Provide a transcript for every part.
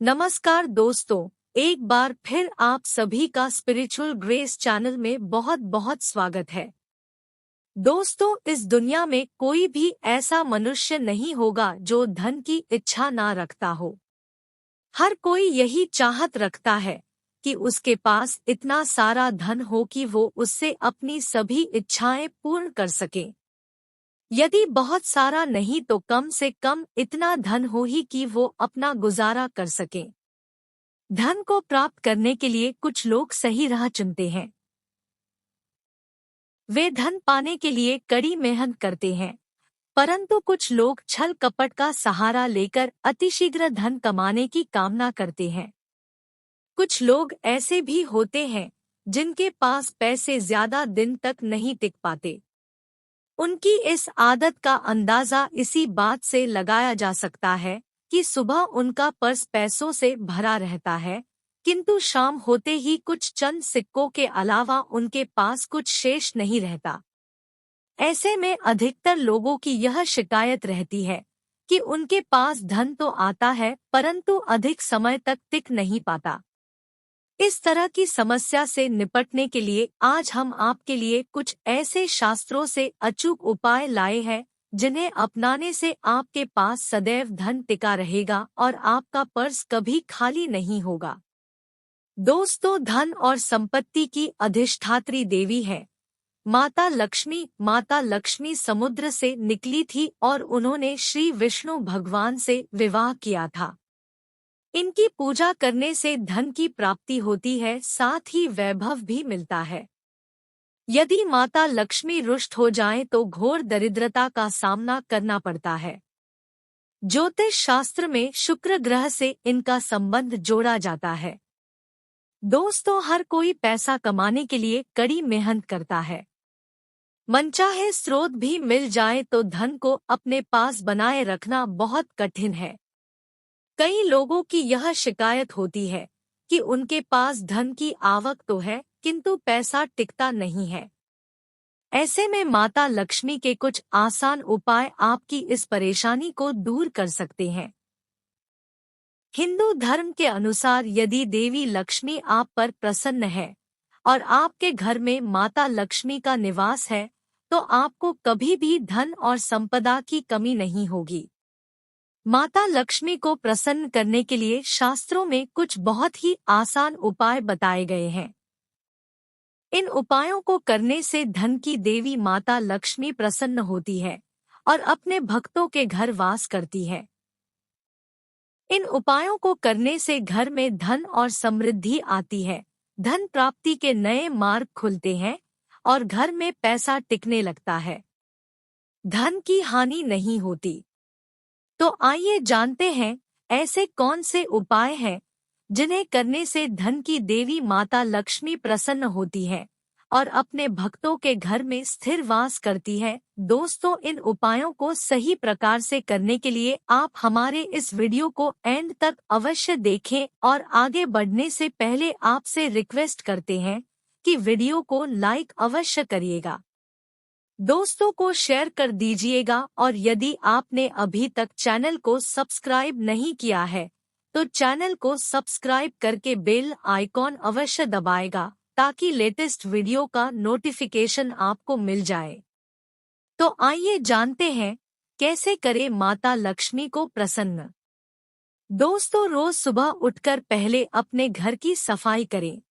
नमस्कार दोस्तों, एक बार फिर आप सभी का स्पिरिचुअल ग्रेस चैनल में बहुत बहुत स्वागत है। दोस्तों, इस दुनिया में कोई भी ऐसा मनुष्य नहीं होगा जो धन की इच्छा ना रखता हो। हर कोई यही चाहत रखता है कि उसके पास इतना सारा धन हो कि वो उससे अपनी सभी इच्छाएं पूर्ण कर सके। यदि बहुत सारा नहीं तो कम से कम इतना धन हो ही कि वो अपना गुजारा कर सके। धन को प्राप्त करने के लिए कुछ लोग सही राह चुनते हैं। वे धन पाने के लिए कड़ी मेहनत करते हैं, परंतु कुछ लोग छल कपट का सहारा लेकर अतिशीघ्र धन कमाने की कामना करते हैं। कुछ लोग ऐसे भी होते हैं जिनके पास पैसे ज्यादा दिन तक नहीं टिक पाते। उनकी इस आदत का अंदाजा इसी बात से लगाया जा सकता है कि सुबह उनका पर्स पैसों से भरा रहता है, किंतु शाम होते ही कुछ चंद सिक्कों के अलावा उनके पास कुछ शेष नहीं रहता। ऐसे में अधिकतर लोगों की यह शिकायत रहती है कि उनके पास धन तो आता है परंतु अधिक समय तक टिक नहीं पाता। इस तरह की समस्या से निपटने के लिए आज हम आपके लिए कुछ ऐसे शास्त्रों से अचूक उपाय लाए हैं जिन्हें अपनाने से आपके पास सदैव धन टिका रहेगा और आपका पर्स कभी खाली नहीं होगा। दोस्तों, धन और संपत्ति की अधिष्ठात्री देवी है माता लक्ष्मी। माता लक्ष्मी समुद्र से निकली थी और उन्होंने श्री विष्णु भगवान से विवाह किया था। इनकी पूजा करने से धन की प्राप्ति होती है, साथ ही वैभव भी मिलता है। यदि माता लक्ष्मी रुष्ट हो जाएं तो घोर दरिद्रता का सामना करना पड़ता है। ज्योतिष शास्त्र में शुक्र ग्रह से इनका संबंध जोड़ा जाता है। दोस्तों, हर कोई पैसा कमाने के लिए कड़ी मेहनत करता है। मनचाहे स्रोत भी मिल जाए तो धन को अपने पास बनाए रखना बहुत कठिन है। कई लोगों की यह शिकायत होती है कि उनके पास धन की आवक तो है किंतु पैसा टिकता नहीं है। ऐसे में माता लक्ष्मी के कुछ आसान उपाय आपकी इस परेशानी को दूर कर सकते हैं। हिंदू धर्म के अनुसार यदि देवी लक्ष्मी आप पर प्रसन्न है और आपके घर में माता लक्ष्मी का निवास है तो आपको कभी भी धन और संपदा की कमी नहीं होगी। माता लक्ष्मी को प्रसन्न करने के लिए शास्त्रों में कुछ बहुत ही आसान उपाय बताए गए हैं। इन उपायों को करने से धन की देवी माता लक्ष्मी प्रसन्न होती है और अपने भक्तों के घर वास करती है। इन उपायों को करने से घर में धन और समृद्धि आती है, धन प्राप्ति के नए मार्ग खुलते हैं और घर में पैसा टिकने लगता है। धन की हानि नहीं होती। तो आइए जानते हैं ऐसे कौन से उपाय हैं जिन्हें करने से धन की देवी माता लक्ष्मी प्रसन्न होती है और अपने भक्तों के घर में स्थिर वास करती है। दोस्तों, इन उपायों को सही प्रकार से करने के लिए आप हमारे इस वीडियो को एंड तक अवश्य देखें और आगे बढ़ने से पहले आपसे रिक्वेस्ट करते हैं कि वीडियो को लाइक अवश्य करिएगा, दोस्तों को शेयर कर दीजिएगा और यदि आपने अभी तक चैनल को सब्सक्राइब नहीं किया है तो चैनल को सब्सक्राइब करके बेल आइकॉन अवश्य दबाएगा ताकि लेटेस्ट वीडियो का नोटिफिकेशन आपको मिल जाए। तो आइए जानते हैं कैसे करें माता लक्ष्मी को प्रसन्न। दोस्तों, रोज सुबह उठकर पहले अपने घर की सफाई करें।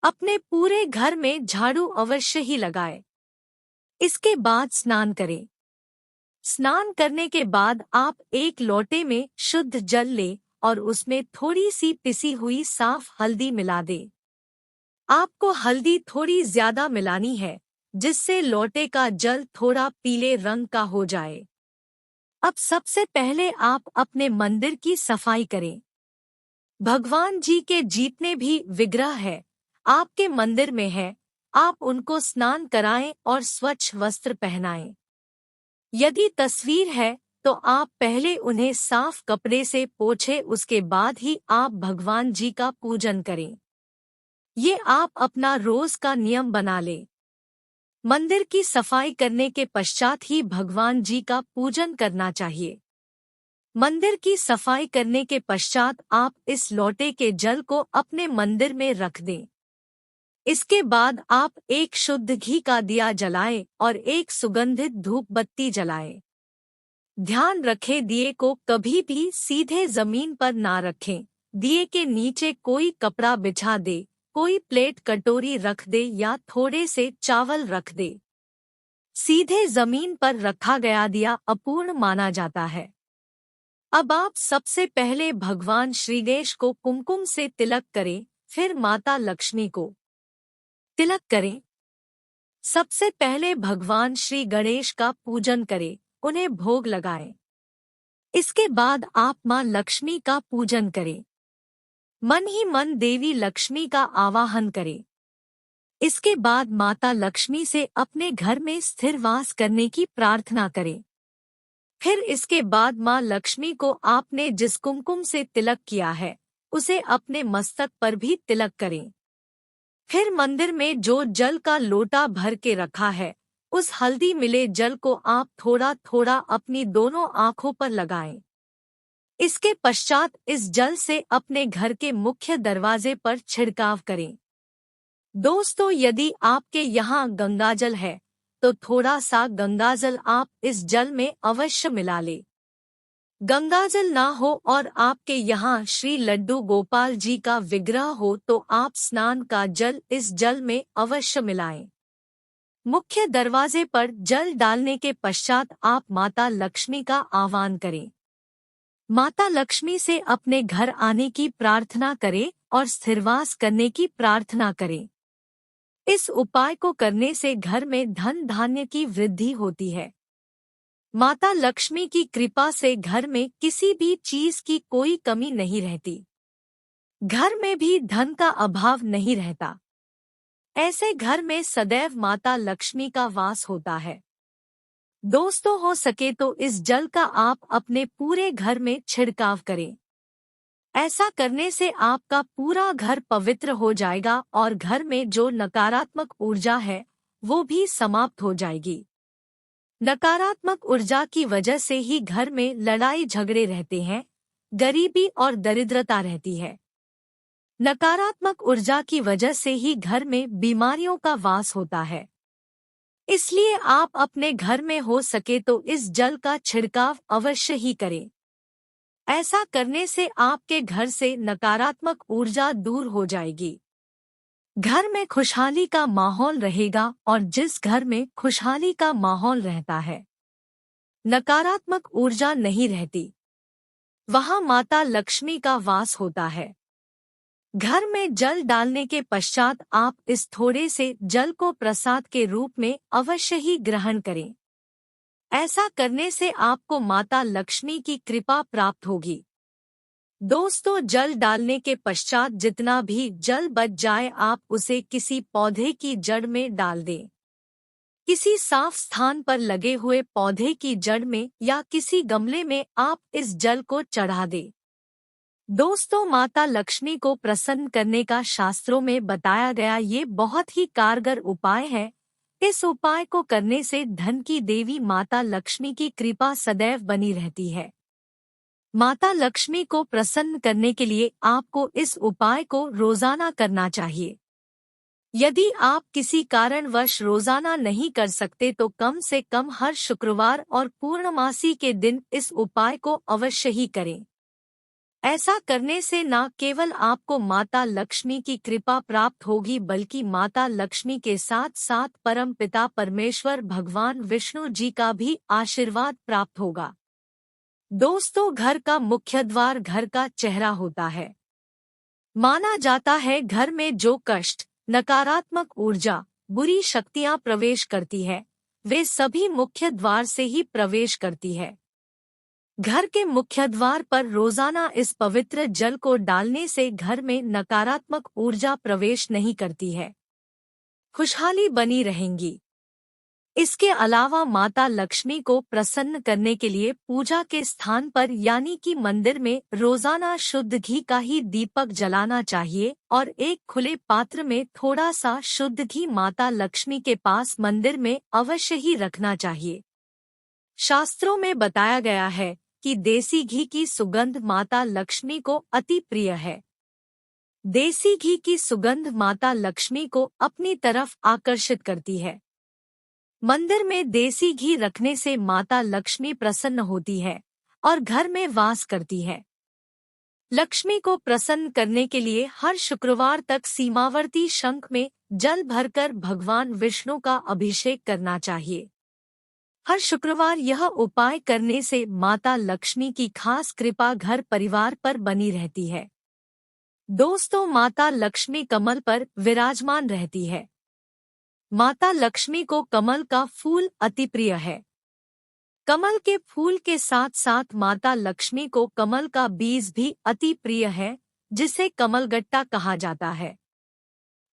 अपने पूरे घर में झाड़ू अवश्य ही लगाएं। इसके बाद स्नान करें। स्नान करने के बाद आप एक लोटे में शुद्ध जल लें और उसमें थोड़ी सी पिसी हुई साफ हल्दी मिला दें। आपको हल्दी थोड़ी ज्यादा मिलानी है जिससे लोटे का जल थोड़ा पीले रंग का हो जाए। अब सबसे पहले आप अपने मंदिर की सफाई करें। भगवान जी के जितने भी विग्रह है आपके मंदिर में है, आप उनको स्नान कराएं और स्वच्छ वस्त्र पहनाएं। यदि तस्वीर है तो आप पहले उन्हें साफ कपड़े से पोंछें, उसके बाद ही आप भगवान जी का पूजन करें। ये आप अपना रोज का नियम बना लें। मंदिर की सफाई करने के पश्चात ही भगवान जी का पूजन करना चाहिए। मंदिर की सफाई करने के पश्चात आप इस लोटे के जल को अपने मंदिर में रख दें। इसके बाद आप एक शुद्ध घी का दिया जलाएं और एक सुगंधित धूप बत्ती जलाएं। ध्यान रखें, दिए को कभी भी सीधे जमीन पर ना रखें। दिए के नीचे कोई कपड़ा बिछा दे, कोई प्लेट कटोरी रख दे या थोड़े से चावल रख दे। सीधे जमीन पर रखा गया दिया अपूर्ण माना जाता है। अब आप सबसे पहले भगवान श्री गणेश को कुमकुम से तिलक करें, फिर माता लक्ष्मी को तिलक करें। सबसे पहले भगवान श्री गणेश का पूजन करें, उन्हें भोग लगाएं। इसके बाद आप मां लक्ष्मी का पूजन करें। मन ही मन देवी लक्ष्मी का आवाहन करें। इसके बाद माता लक्ष्मी से अपने घर में स्थिर वास करने की प्रार्थना करें। फिर इसके बाद मां लक्ष्मी को आपने जिस कुमकुम से तिलक किया है उसे अपने मस्तक पर भी तिलक करें। फिर मंदिर में जो जल का लोटा भर के रखा है उस हल्दी मिले जल को आप थोड़ा थोड़ा अपनी दोनों आंखों पर लगाएं। इसके पश्चात इस जल से अपने घर के मुख्य दरवाजे पर छिड़काव करें। दोस्तों, यदि आपके यहाँ गंगाजल है तो थोड़ा सा गंगाजल आप इस जल में अवश्य मिला ले। गंगाजल ना हो और आपके यहाँ श्री लड्डू गोपाल जी का विग्रह हो तो आप स्नान का जल इस जल में अवश्य मिलाएं। मुख्य दरवाजे पर जल डालने के पश्चात आप माता लक्ष्मी का आह्वान करें। माता लक्ष्मी से अपने घर आने की प्रार्थना करें और स्थिरवास करने की प्रार्थना करें। इस उपाय को करने से घर में धन धान्य की वृद्धि होती है। माता लक्ष्मी की कृपा से घर में किसी भी चीज की कोई कमी नहीं रहती। घर में भी धन का अभाव नहीं रहता। ऐसे घर में सदैव माता लक्ष्मी का वास होता है। दोस्तों, हो सके तो इस जल का आप अपने पूरे घर में छिड़काव करें। ऐसा करने से आपका पूरा घर पवित्र हो जाएगा और घर में जो नकारात्मक ऊर्जा है वो भी समाप्त हो जाएगी। नकारात्मक ऊर्जा की वजह से ही घर में लड़ाई झगड़े रहते हैं, गरीबी और दरिद्रता रहती है। नकारात्मक ऊर्जा की वजह से ही घर में बीमारियों का वास होता है। इसलिए आप अपने घर में हो सके तो इस जल का छिड़काव अवश्य ही करें। ऐसा करने से आपके घर से नकारात्मक ऊर्जा दूर हो जाएगी। घर में खुशहाली का माहौल रहेगा और जिस घर में खुशहाली का माहौल रहता है, नकारात्मक ऊर्जा नहीं रहती, वहां माता लक्ष्मी का वास होता है। घर में जल डालने के पश्चात आप इस थोड़े से जल को प्रसाद के रूप में अवश्य ही ग्रहण करें। ऐसा करने से आपको माता लक्ष्मी की कृपा प्राप्त होगी। दोस्तों, जल डालने के पश्चात जितना भी जल बच जाए आप उसे किसी पौधे की जड़ में डाल दें। किसी साफ स्थान पर लगे हुए पौधे की जड़ में या किसी गमले में आप इस जल को चढ़ा दें। दोस्तों, माता लक्ष्मी को प्रसन्न करने का शास्त्रों में बताया गया ये बहुत ही कारगर उपाय है। इस उपाय को करने से धन की देवी माता लक्ष्मी की कृपा सदैव बनी रहती है। माता लक्ष्मी को प्रसन्न करने के लिए आपको इस उपाय को रोजाना करना चाहिए। यदि आप किसी कारणवश रोजाना नहीं कर सकते तो कम से कम हर शुक्रवार और पूर्णमासी के दिन इस उपाय को अवश्य ही करें। ऐसा करने से न केवल आपको माता लक्ष्मी की कृपा प्राप्त होगी बल्कि माता लक्ष्मी के साथ साथ परम पिता परमेश्वर भगवान विष्णु जी का भी आशीर्वाद प्राप्त होगा। दोस्तों, घर का मुख्य द्वार घर का चेहरा होता है। माना जाता है घर में जो कष्ट, नकारात्मक ऊर्जा, बुरी शक्तियां प्रवेश करती है वे सभी मुख्य द्वार से ही प्रवेश करती है। घर के मुख्य द्वार पर रोजाना इस पवित्र जल को डालने से घर में नकारात्मक ऊर्जा प्रवेश नहीं करती है, खुशहाली बनी रहेंगी। इसके अलावा माता लक्ष्मी को प्रसन्न करने के लिए पूजा के स्थान पर यानी कि मंदिर में रोजाना शुद्ध घी का ही दीपक जलाना चाहिए और एक खुले पात्र में थोड़ा सा शुद्ध घी माता लक्ष्मी के पास मंदिर में अवश्य ही रखना चाहिए। शास्त्रों में बताया गया है कि देसी घी की सुगंध माता लक्ष्मी को अति प्रिय है। देसी घी की सुगंध माता लक्ष्मी को अपनी तरफ आकर्षित करती है। मंदिर में देसी घी रखने से माता लक्ष्मी प्रसन्न होती है और घर में वास करती है। लक्ष्मी को प्रसन्न करने के लिए हर शुक्रवार तक सीमावर्ती शंख में जल भरकर भगवान विष्णु का अभिषेक करना चाहिए। हर शुक्रवार यह उपाय करने से माता लक्ष्मी की खास कृपा घर परिवार पर बनी रहती है। दोस्तों, माता लक्ष्मी कमल पर विराजमान रहती है। माता लक्ष्मी को कमल का फूल अति प्रिय है। कमल के फूल के साथ साथ माता लक्ष्मी को कमल का बीज भी अति प्रिय है, जिसे कमलगट्टा कहा जाता है।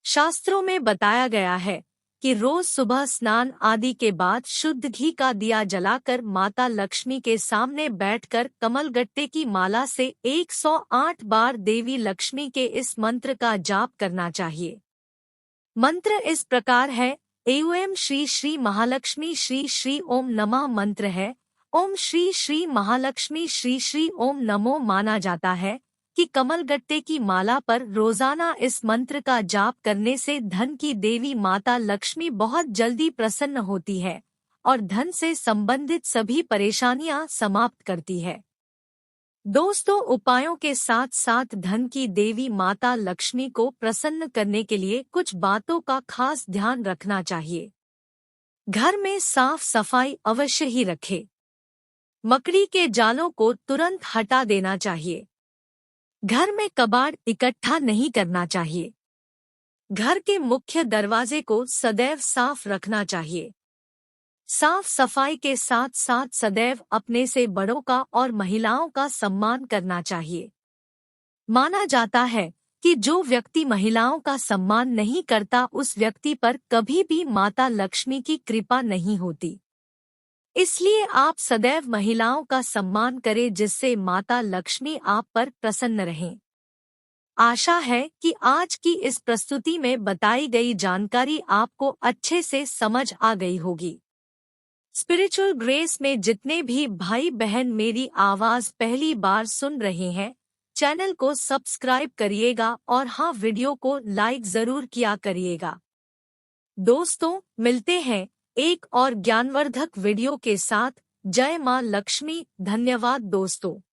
शास्त्रों में बताया गया है कि रोज सुबह स्नान आदि के बाद शुद्ध घी का दिया जलाकर माता लक्ष्मी के सामने बैठकर कमलगट्टे की माला से 108 बार देवी लक्ष्मी के इस मंत्र का जाप करना चाहिए। मंत्र इस प्रकार है: एवं श्री श्री महालक्ष्मी श्री श्री ओम नमः मंत्र है। ओम श्री श्री महालक्ष्मी श्री श्री ओम नमो माना जाता है कि कमलगट्टे की माला पर रोजाना इस मंत्र का जाप करने से धन की देवी माता लक्ष्मी बहुत जल्दी प्रसन्न होती है और धन से संबंधित सभी परेशानियां समाप्त करती है। दोस्तों, उपायों के साथ साथ धन की देवी माता लक्ष्मी को प्रसन्न करने के लिए कुछ बातों का खास ध्यान रखना चाहिए। घर में साफ सफाई अवश्य ही रखें। मकड़ी के जालों को तुरंत हटा देना चाहिए। घर में कबाड़ इकट्ठा नहीं करना चाहिए। घर के मुख्य दरवाजे को सदैव साफ रखना चाहिए। साफ सफाई के साथ साथ सदैव अपने से बड़ों का और महिलाओं का सम्मान करना चाहिए। माना जाता है कि जो व्यक्ति महिलाओं का सम्मान नहीं करता उस व्यक्ति पर कभी भी माता लक्ष्मी की कृपा नहीं होती। इसलिए आप सदैव महिलाओं का सम्मान करें, जिससे माता लक्ष्मी आप पर प्रसन्न रहें। आशा है कि आज की इस प्रस्तुति में बताई गई जानकारी आपको अच्छे से समझ आ गई होगी। स्पिरिचुअल ग्रेस में जितने भी भाई बहन मेरी आवाज पहली बार सुन रहे हैं, चैनल को सब्सक्राइब करिएगा और हाँ, वीडियो को लाइक जरूर किया करिएगा। दोस्तों, मिलते हैं एक और ज्ञानवर्धक वीडियो के साथ। जय मां लक्ष्मी। धन्यवाद दोस्तों।